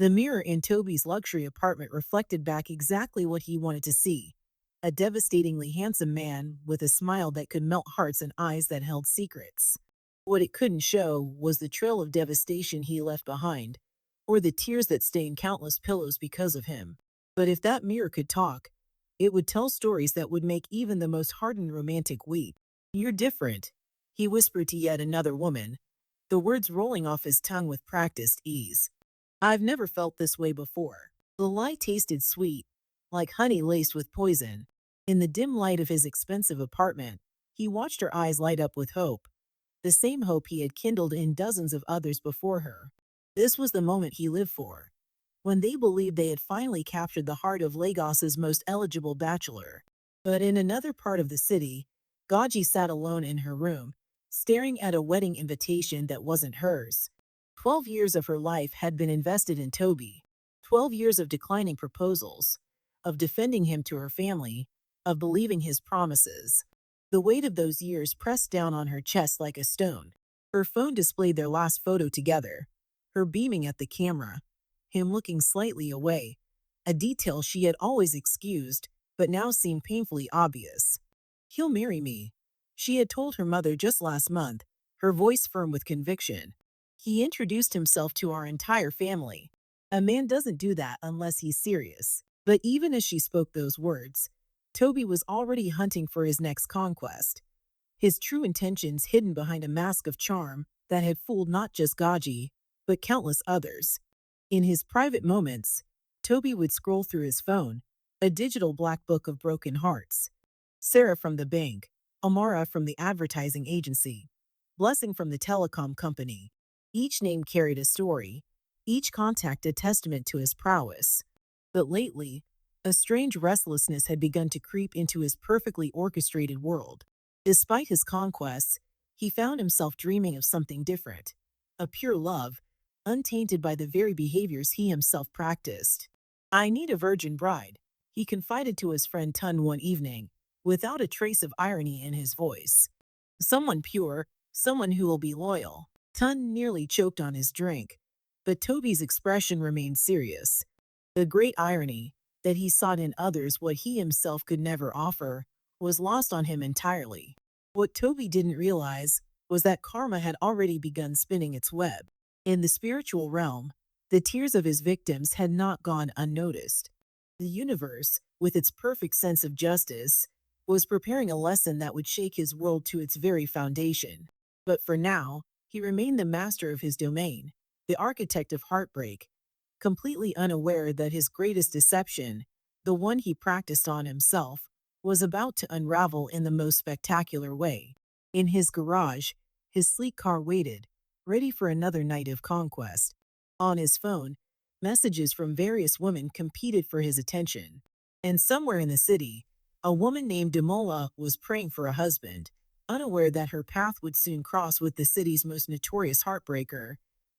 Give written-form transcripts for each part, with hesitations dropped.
The mirror in Toby's luxury apartment reflected back exactly what he wanted to see. A devastatingly handsome man with a smile that could melt hearts and eyes that held secrets. What it couldn't show was the trail of devastation he left behind, or the tears that stained countless pillows because of him. But if that mirror could talk, it would tell stories that would make even the most hardened romantic weep. "You're different," he whispered to yet another woman, the words rolling off his tongue with practiced ease. "I've never felt this way before." The lie tasted sweet, like honey laced with poison. In the dim light of his expensive apartment, he watched her eyes light up with hope, the same hope he had kindled in dozens of others before her. This was the moment he lived for, when they believed they had finally captured the heart of Lagos's most eligible bachelor. But in another part of the city, Godzi sat alone in her room, staring at a wedding invitation that wasn't hers. 12 years of her life had been invested in Toby. 12 years of declining proposals, of defending him to her family, of believing his promises. The weight of those years pressed down on her chest like a stone. Her phone displayed their last photo together, her beaming at the camera, him looking slightly away, a detail she had always excused, but now seemed painfully obvious. "He'll marry me," she had told her mother just last month, her voice firm with conviction. "He introduced himself to our entire family. A man doesn't do that unless he's serious." But even as she spoke those words, Toby was already hunting for his next conquest, his true intentions hidden behind a mask of charm that had fooled not just Gaji, but countless others. In his private moments, Toby would scroll through his phone, a digital black book of broken hearts. Sarah from the bank, Amara from the advertising agency, Blessing from the telecom company. Each name carried a story, each contact a testament to his prowess. But lately, a strange restlessness had begun to creep into his perfectly orchestrated world. Despite his conquests, he found himself dreaming of something different, a pure love, untainted by the very behaviors he himself practiced. "I need a virgin bride," he confided to his friend Tun one evening, without a trace of irony in his voice. "Someone pure, someone who will be loyal." Tun nearly choked on his drink, but Toby's expression remained serious. The great irony, that he sought in others what he himself could never offer, was lost on him entirely. What Toby didn't realize was that karma had already begun spinning its web. In the spiritual realm, the tears of his victims had not gone unnoticed. The universe, with its perfect sense of justice, was preparing a lesson that would shake his world to its very foundation. But for now, he remained the master of his domain, the architect of heartbreak, completely unaware that his greatest deception, the one he practiced on himself, was about to unravel in the most spectacular way. In his garage, his sleek car waited, ready for another night of conquest. On his phone, messages from various women competed for his attention. And somewhere in the city, a woman named Damola was praying for a husband, unaware that her path would soon cross with the city's most notorious heartbreaker,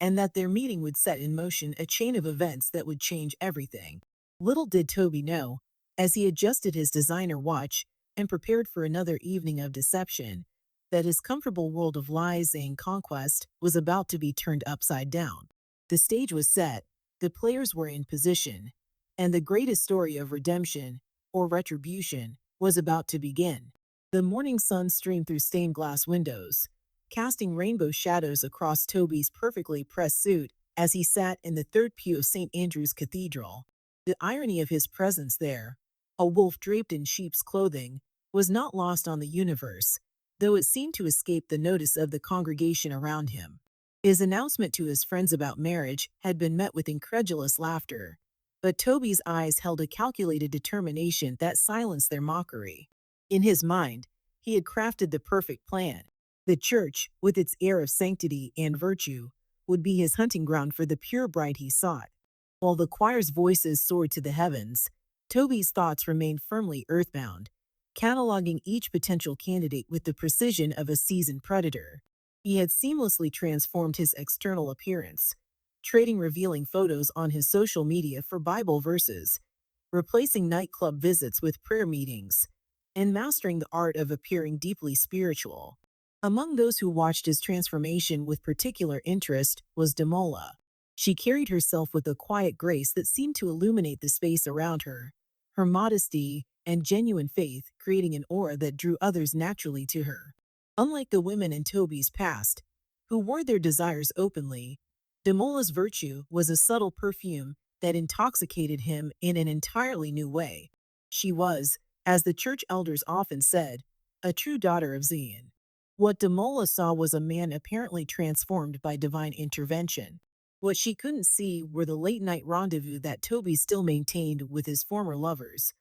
and that their meeting would set in motion a chain of events that would change everything. Little did Toby know, as he adjusted his designer watch and prepared for another evening of deception, that his comfortable world of lies and conquest was about to be turned upside down. The stage was set, the players were in position, and the greatest story of redemption, or retribution, was about to begin. The morning sun streamed through stained glass windows, casting rainbow shadows across Toby's perfectly pressed suit as he sat in the third pew of St. Andrew's Cathedral. The irony of his presence there, a wolf draped in sheep's clothing, was not lost on the universe, though it seemed to escape the notice of the congregation around him. His announcement to his friends about marriage had been met with incredulous laughter, but Toby's eyes held a calculated determination that silenced their mockery. In his mind, he had crafted the perfect plan. The church, with its air of sanctity and virtue, would be his hunting ground for the pure bride he sought. While the choir's voices soared to the heavens, Toby's thoughts remained firmly earthbound, cataloging each potential candidate with the precision of a seasoned predator. He had seamlessly transformed his external appearance, trading revealing photos on his social media for Bible verses, replacing nightclub visits with prayer meetings, and mastering the art of appearing deeply spiritual. Among those who watched his transformation with particular interest was Damola. She carried herself with a quiet grace that seemed to illuminate the space around her, her modesty and genuine faith creating an aura that drew others naturally to her. Unlike the women in Toby's past, who wore their desires openly, Damola's virtue was a subtle perfume that intoxicated him in an entirely new way. She was, as the church elders often said, a true daughter of Zion. What Damola saw was a man apparently transformed by divine intervention. What she couldn't see were the late-night rendezvous that Toby still maintained with his former lovers,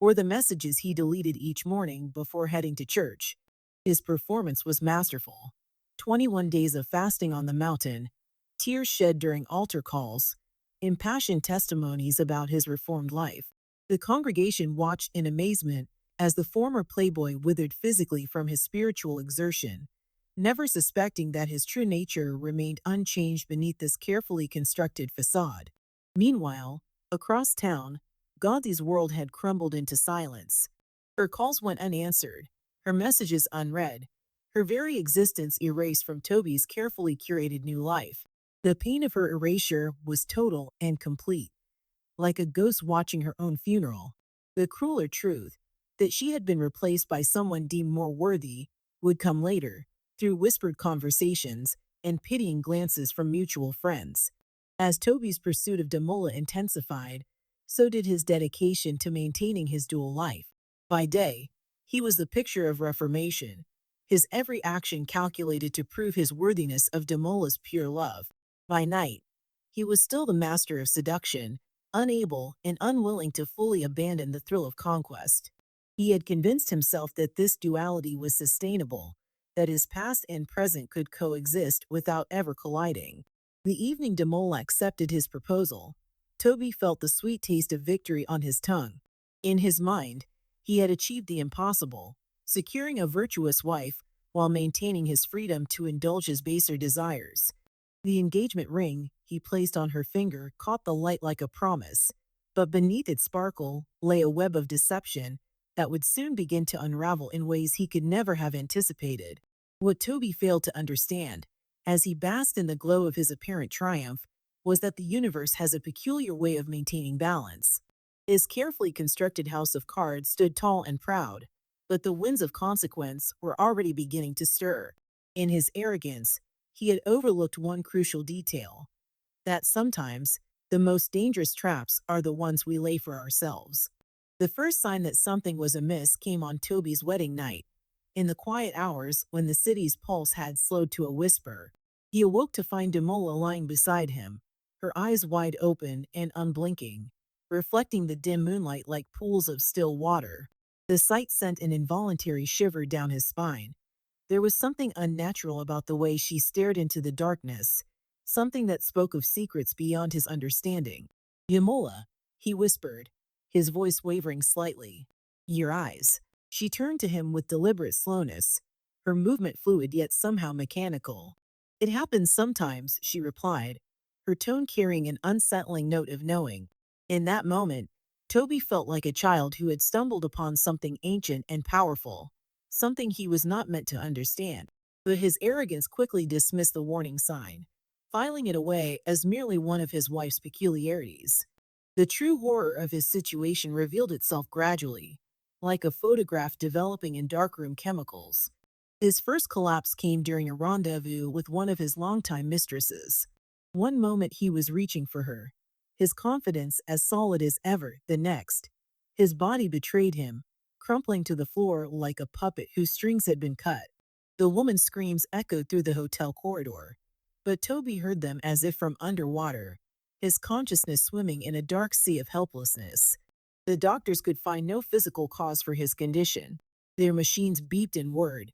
or the messages he deleted each morning before heading to church. His performance was masterful. 21 days of fasting on the mountain, tears shed during altar calls, impassioned testimonies about his reformed life. The congregation watched in amazement as the former playboy withered physically from his spiritual exertion, never suspecting that his true nature remained unchanged beneath this carefully constructed facade. Meanwhile, across town, Godzi's world had crumbled into silence. Her calls went unanswered, her messages unread, her very existence erased from Toby's carefully curated new life. The pain of her erasure was total and complete, like a ghost watching her own funeral. The crueler truth, that she had been replaced by someone deemed more worthy, would come later, through whispered conversations and pitying glances from mutual friends. As Toby's pursuit of Damola intensified, so did his dedication to maintaining his dual life. By day, he was the picture of reformation, his every action calculated to prove his worthiness of Damola's pure love. By night, he was still the master of seduction, unable and unwilling to fully abandon the thrill of conquest. He had convinced himself that this duality was sustainable, that his past and present could coexist without ever colliding. The evening Damola accepted his proposal, Toby felt the sweet taste of victory on his tongue. In his mind, he had achieved the impossible, securing a virtuous wife while maintaining his freedom to indulge his baser desires. The engagement ring he placed on her finger caught the light like a promise, but beneath its sparkle lay a web of deception that would soon begin to unravel in ways he could never have anticipated. What Toby failed to understand, as he basked in the glow of his apparent triumph, was that the universe has a peculiar way of maintaining balance. His carefully constructed house of cards stood tall and proud, but the winds of consequence were already beginning to stir. In his arrogance, he had overlooked one crucial detail, that sometimes the most dangerous traps are the ones we lay for ourselves. The first sign that something was amiss came on Toby's wedding night. In the quiet hours when the city's pulse had slowed to a whisper, he awoke to find Damola lying beside him, her eyes wide open and unblinking, reflecting the dim moonlight like pools of still water. The sight sent an involuntary shiver down his spine. There was something unnatural about the way she stared into the darkness, something that spoke of secrets beyond his understanding. "Damola," he whispered, his voice wavering slightly. "Your eyes." She turned to him with deliberate slowness, her movement fluid yet somehow mechanical. "It happens sometimes," she replied, her tone carrying an unsettling note of knowing. In that moment, Toby felt like a child who had stumbled upon something ancient and powerful, something he was not meant to understand. But his arrogance quickly dismissed the warning sign, filing it away as merely one of his wife's peculiarities. The true horror of his situation revealed itself gradually, like a photograph developing in darkroom chemicals. His first collapse came during a rendezvous with one of his longtime mistresses. One moment he was reaching for her, his confidence as solid as ever; the next, his body betrayed him, crumpling to the floor like a puppet whose strings had been cut. The woman's screams echoed through the hotel corridor, but Toby heard them as if from underwater, his consciousness swimming in a dark sea of helplessness. The doctors could find no physical cause for his condition. Their machines beeped and whirred.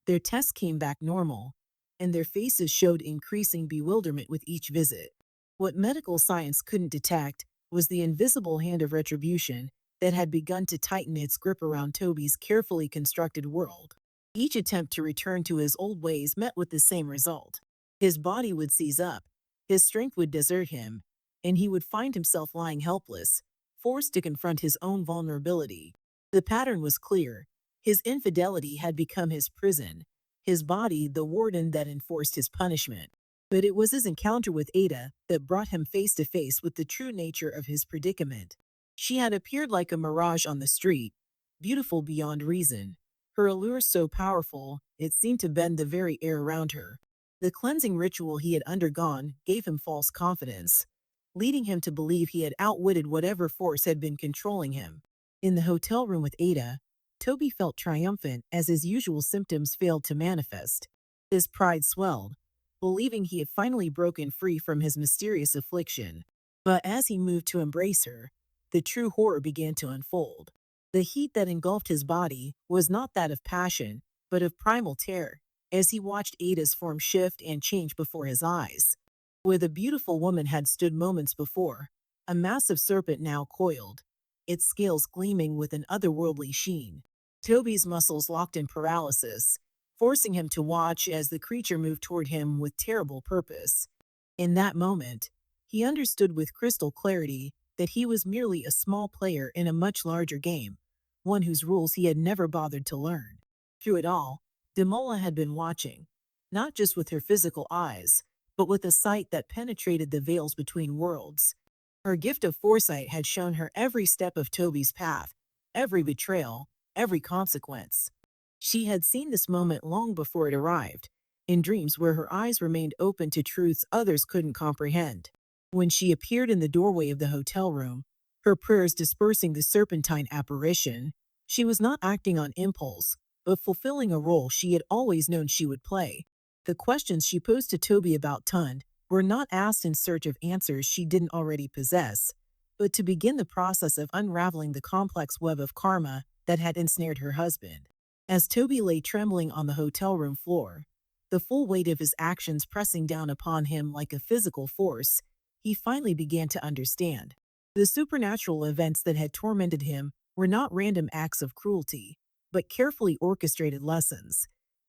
Their tests came back normal, and their faces showed increasing bewilderment with each visit. What medical science couldn't detect was the invisible hand of retribution that had begun to tighten its grip around Toby's carefully constructed world. Each attempt to return to his old ways met with the same result. His body would seize up, his strength would desert him, and he would find himself lying helpless, forced to confront his own vulnerability. The pattern was clear. His infidelity had become his prison, his body the warden that enforced his punishment. But it was his encounter with Ada that brought him face to face with the true nature of his predicament. She had appeared like a mirage on the street, beautiful beyond reason, her allure so powerful it seemed to bend the very air around her. The cleansing ritual he had undergone gave him false confidence, leading him to believe he had outwitted whatever force had been controlling him. In the hotel room with Ada, Toby felt triumphant as his usual symptoms failed to manifest. His pride swelled, believing he had finally broken free from his mysterious affliction. But as he moved to embrace her, the true horror began to unfold. The heat that engulfed his body was not that of passion, but of primal terror, as he watched Ada's form shift and change before his eyes. Where the beautiful woman had stood moments before, a massive serpent now coiled, its scales gleaming with an otherworldly sheen. Toby's muscles locked in paralysis, forcing him to watch as the creature moved toward him with terrible purpose. In that moment, he understood with crystal clarity that he was merely a small player in a much larger game, one whose rules he had never bothered to learn. Through it all, Damola had been watching, not just with her physical eyes, but with a sight that penetrated the veils between worlds. Her gift of foresight had shown her every step of Toby's path, every betrayal, every consequence. She had seen this moment long before it arrived, in dreams where her eyes remained open to truths others couldn't comprehend. When she appeared in the doorway of the hotel room, her prayers dispersing the serpentine apparition, she was not acting on impulse, but fulfilling a role she had always known she would play. The questions she posed to Toby about Tund were not asked in search of answers she didn't already possess, but to begin the process of unraveling the complex web of karma that had ensnared her husband. As Toby lay trembling on the hotel room floor, the full weight of his actions pressing down upon him like a physical force, he finally began to understand. The supernatural events that had tormented him were not random acts of cruelty, but carefully orchestrated lessons,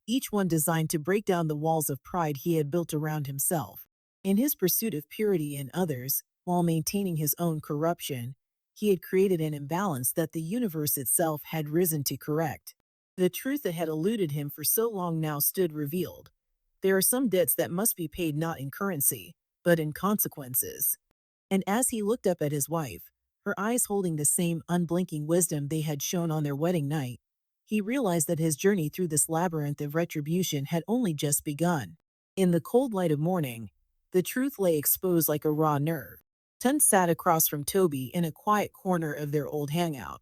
each one designed to break down the walls of pride he had built around himself. In his pursuit of purity in others, while maintaining his own corruption, he had created an imbalance that the universe itself had risen to correct. The truth that had eluded him for so long now stood revealed. There are some debts that must be paid not in currency, but in consequences. And as he looked up at his wife, her eyes holding the same unblinking wisdom they had shown on their wedding night, he realized that his journey through this labyrinth of retribution had only just begun. In the cold light of morning, the truth lay exposed like a raw nerve. Tun sat across from Toby in a quiet corner of their old hangout,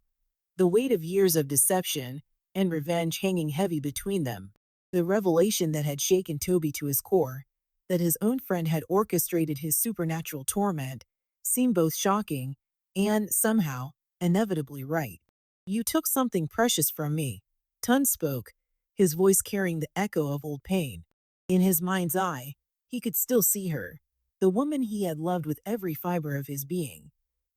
the weight of years of deception and revenge hanging heavy between them. The revelation that had shaken Toby to his core, that his own friend had orchestrated his supernatural torment, seemed both shocking and, somehow, inevitably right. "You took something precious from me," Tun spoke, his voice carrying the echo of old pain. In his mind's eye, he could still see her, the woman he had loved with every fiber of his being,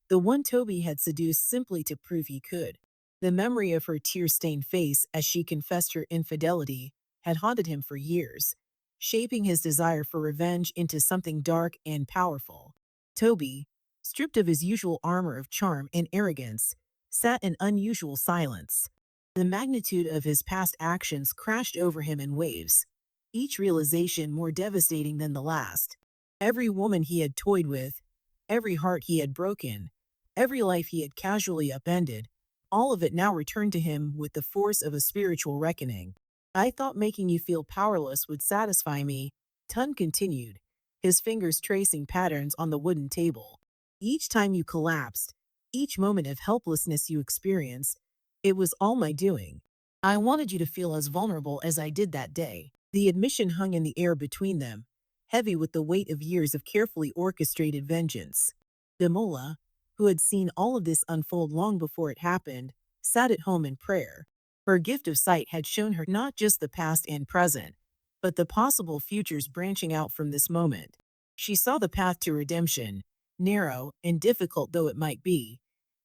the one Toby had seduced simply to prove he could. The memory of her tear-stained face as she confessed her infidelity had haunted him for years, shaping his desire for revenge into something dark and powerful. Toby, stripped of his usual armor of charm and arrogance, sat in unusual silence. The magnitude of his past actions crashed over him in waves, each realization more devastating than the last. Every woman he had toyed with, every heart he had broken, every life he had casually upended, all of it now returned to him with the force of a spiritual reckoning. "I thought making you feel powerless would satisfy me," Tun continued, his fingers tracing patterns on the wooden table. "Each time you collapsed, each moment of helplessness you experienced, it was all my doing. I wanted you to feel as vulnerable as I did that day." The admission hung in the air between them, heavy with the weight of years of carefully orchestrated vengeance. Damola, who had seen all of this unfold long before it happened, sat at home in prayer. Her gift of sight had shown her not just the past and present, but the possible futures branching out from this moment. She saw the path to redemption, narrow and difficult though it might be,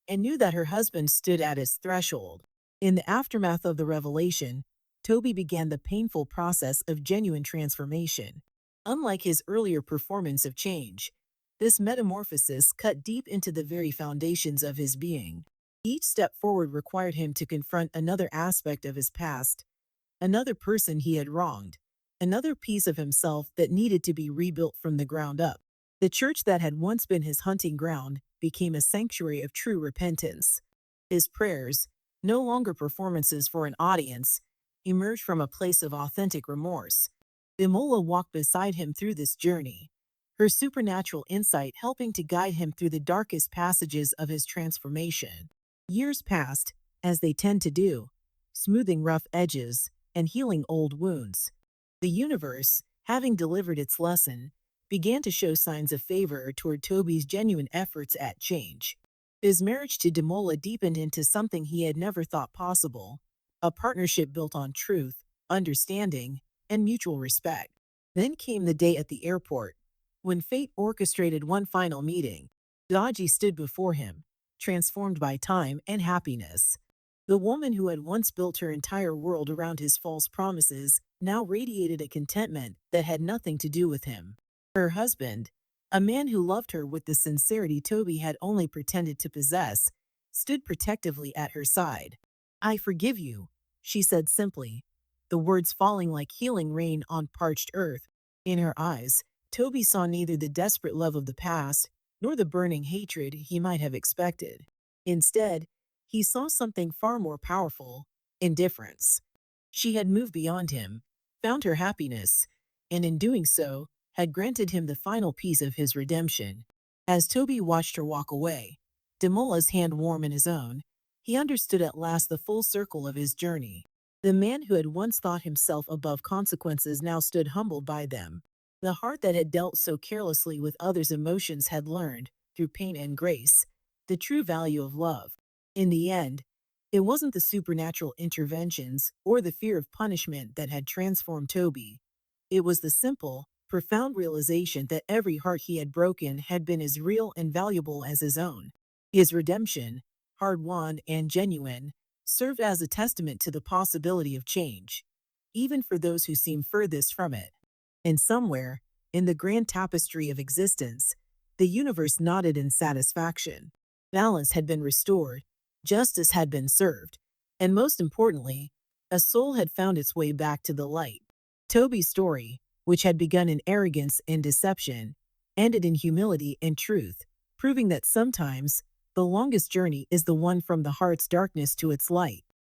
and knew that her husband stood at its threshold. In the aftermath of the revelation, Toby began the painful process of genuine transformation. Unlike his earlier performance of change, this metamorphosis cut deep into the very foundations of his being. Each step forward required him to confront another aspect of his past, another person he had wronged, another piece of himself that needed to be rebuilt from the ground up. The church that had once been his hunting ground became a sanctuary of true repentance. His prayers, no longer performances for an audience, emerged from a place of authentic remorse. Damola walked beside him through this journey, her supernatural insight helping to guide him through the darkest passages of his transformation. Years passed, as they tend to do, smoothing rough edges and healing old wounds. The universe, having delivered its lesson, began to show signs of favor toward Toby's genuine efforts at change. His marriage to Damola deepened into something he had never thought possible, a partnership built on truth, understanding, and mutual respect. Then came the day at the airport, when fate orchestrated one final meeting. Godzi stood before him, transformed by time and happiness. The woman who had once built her entire world around his false promises now radiated a contentment that had nothing to do with him. Her husband, a man who loved her with the sincerity Toby had only pretended to possess, stood protectively at her side. "I forgive you," she said simply, the words falling like healing rain on parched earth. In her eyes, Toby saw neither the desperate love of the past nor the burning hatred he might have expected. Instead, he saw something far more powerful: indifference. She had moved beyond him, found her happiness, and in doing so, had granted him the final piece of his redemption. As Toby watched her walk away, Damola's hand warm in his own, he understood at last the full circle of his journey. The man who had once thought himself above consequences now stood humbled by them. The heart that had dealt so carelessly with others' emotions had learned, through pain and grace, the true value of love. In the end, it wasn't the supernatural interventions or the fear of punishment that had transformed Toby. It was the simple, profound realization that every heart he had broken had been as real and valuable as his own. His redemption, hard-won and genuine, served as a testament to the possibility of change, even for those who seem furthest from it. And somewhere, in the grand tapestry of existence, the universe nodded in satisfaction. Balance had been restored, justice had been served, and most importantly, a soul had found its way back to the light. Toby's story, which had begun in arrogance and deception, ended in humility and truth, proving that sometimes the longest journey is the one from the heart's darkness to its light.